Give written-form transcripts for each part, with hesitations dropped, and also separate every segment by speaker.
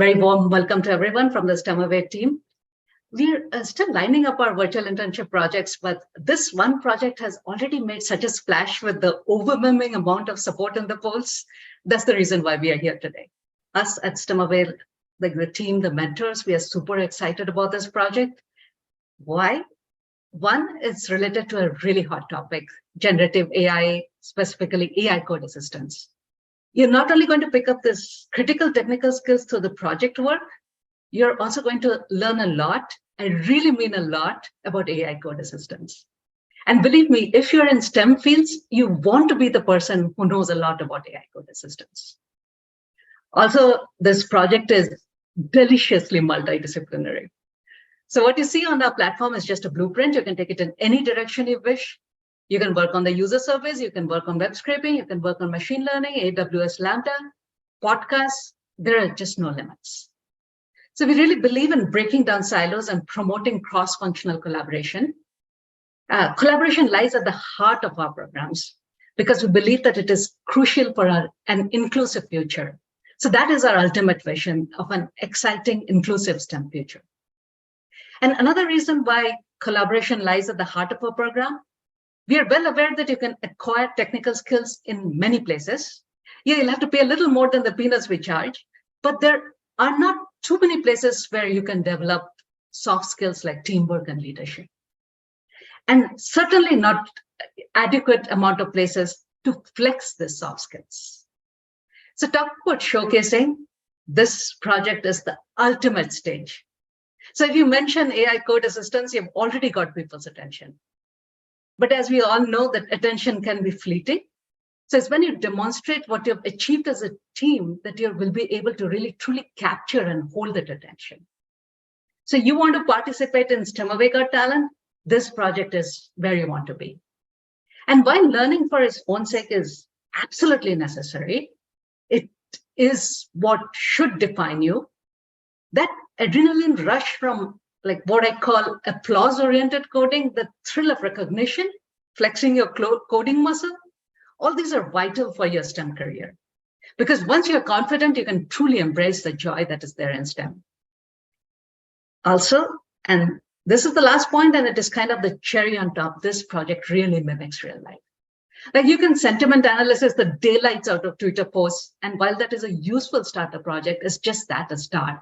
Speaker 1: Very warm welcome to everyone from the STEM team. We're still lining up our virtual internship projects, but this one project has already made such a splash with the overwhelming amount of support in the polls. That's the reason why we are here today. Us at STEM, like the team, the mentors, we are super excited about this project. Why? One, it's related to a really hot topic, generative AI, specifically AI code assistance. You're not only going to pick up this critical technical skills through the project work, you're also going to learn a lot, I really mean a lot, about AI code assistance. And believe me, if you're in STEM fields, you want to be the person who knows a lot about AI code assistance. Also, this project is deliciously multidisciplinary. So what you see on our platform is just a blueprint. You can take it in any direction you wish. You can work on the user surveys, you can work on web scraping, you can work on machine learning, AWS Lambda, podcasts. There are just no limits. So we really believe in breaking down silos and promoting cross-functional collaboration. Collaboration lies at the heart of our programs because we believe that it is crucial for an inclusive future. So that is our ultimate vision of an exciting, inclusive STEM future. And another reason why collaboration lies at the heart of our program, we are well aware that you can acquire technical skills in many places. Yeah, you'll have to pay a little more than the peanuts we charge, but there are not too many places where you can develop soft skills like teamwork and leadership. And certainly not adequate amount of places to flex the soft skills. So talk about showcasing, this project is the ultimate stage. So if you mention AI code assistance, you've already got people's attention. But as we all know, that attention can be fleeting. So it's when you demonstrate what you've achieved as a team that you will be able to really truly capture and hold that attention. So you want to participate in STEM Got Talent, this project is where you want to be. And while learning for its own sake is absolutely necessary, it is what should define you. That adrenaline rush from like what I call applause-oriented coding, the thrill of recognition, flexing your coding muscle, all these are vital for your STEM career. Because once you're confident, you can truly embrace the joy that is there in STEM. Also, and this is the last point, and it is kind of the cherry on top, this project really mimics real life. Like you can sentiment analysis the daylights out of Twitter posts, and while that is a useful starter project, it's just that, a start.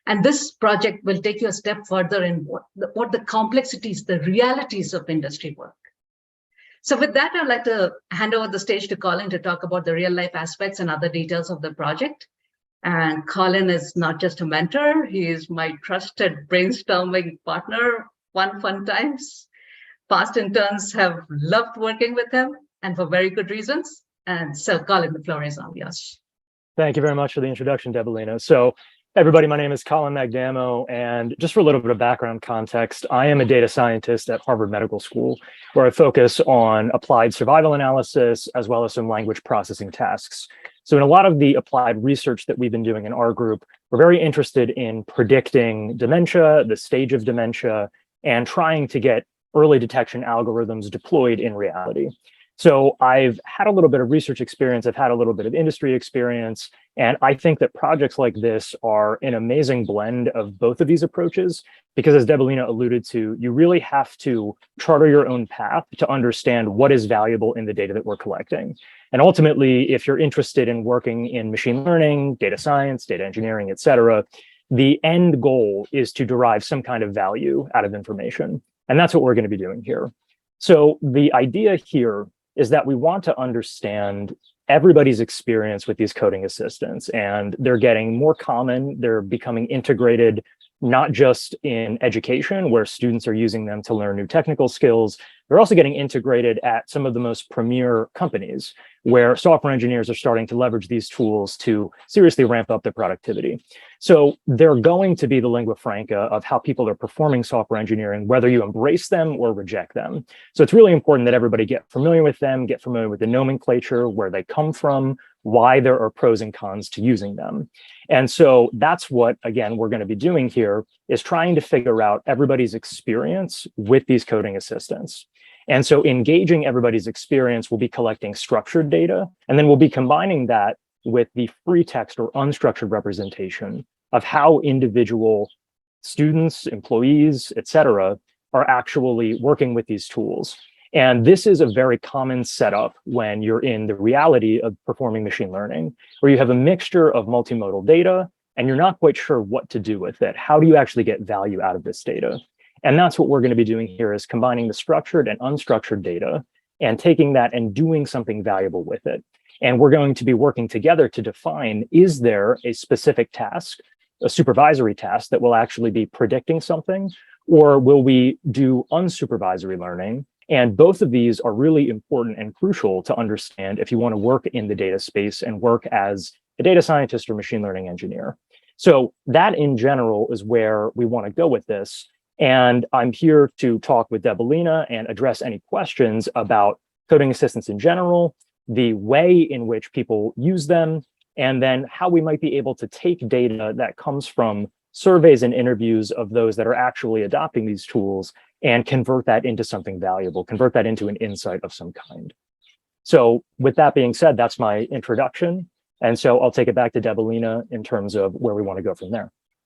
Speaker 1: And this project will take you a step further in what the complexities, the realities of industry work. So with that, I'd like to hand over the stage to Colin to talk about the real life aspects and other details of the project. And Colin is not just a mentor, he is my trusted brainstorming partner, fun times. Past interns have loved working with him and for very good reasons. And so Colin, the floor is all yours.
Speaker 2: Thank you very much for the introduction, Debolina. So everybody, my name is Colin Magdamo, and just for a little bit of background context, I am a data scientist at Harvard Medical School, where I focus on applied survival analysis, as well as some language processing tasks. So in a lot of the applied research that we've been doing in our group, we're very interested in predicting dementia, the stage of dementia, and trying to get early detection algorithms deployed in reality. So I've had a little bit of research experience, I've had a little bit of industry experience, and I think that projects like this are an amazing blend of both of these approaches, because as Debolina alluded to, you really have to charter your own path to understand what is valuable in the data that we're collecting. And ultimately, if you're interested in working in machine learning, data science, data engineering, et cetera, the end goal is to derive some kind of value out of information. And that's what we're going to be doing here. So the idea here is that we want to understand everybody's experience with these coding assistants, and they're getting more common. They're becoming integrated, not just in education, where students are using them to learn new technical skills. They're also getting integrated at some of the most premier companies, where software engineers are starting to leverage these tools to seriously ramp up their productivity. So they're going to be the lingua franca of how people are performing software engineering, whether you embrace them or reject them. So it's really important that everybody get familiar with them, get familiar with the nomenclature, where they come from, why there are pros and cons to using them. And so that's what, again, we're going to be doing here, is trying to figure out everybody's experience with these coding assistants. And so engaging everybody's experience, we'll be collecting structured data, and then we'll be combining that with the free text or unstructured representation of how individual students, employees, et cetera, are actually working with these tools. And this is a very common setup when you're in the reality of performing machine learning, where you have a mixture of multimodal data and you're not quite sure what to do with it. How do you actually get value out of this data? And that's what we're going to be doing here, is combining the structured and unstructured data and taking that and doing something valuable with it. And we're going to be working together to define, is there a specific task, a supervisory task that will actually be predicting something, or will we do unsupervisory learning? And both of these are really important and crucial to understand if you want to work in the data space and work as a data scientist or machine learning engineer. So that in general is where we want to go with this. And I'm here to talk with Debelina and address any questions about coding assistants in general, the way in which people use them, and then how we might be able to take data that comes from surveys and interviews of those that are actually adopting these tools and convert that into something valuable, convert that into an insight of some kind. So with that being said, that's my introduction. And so I'll take it back to Debelina in terms of where we want to go from there.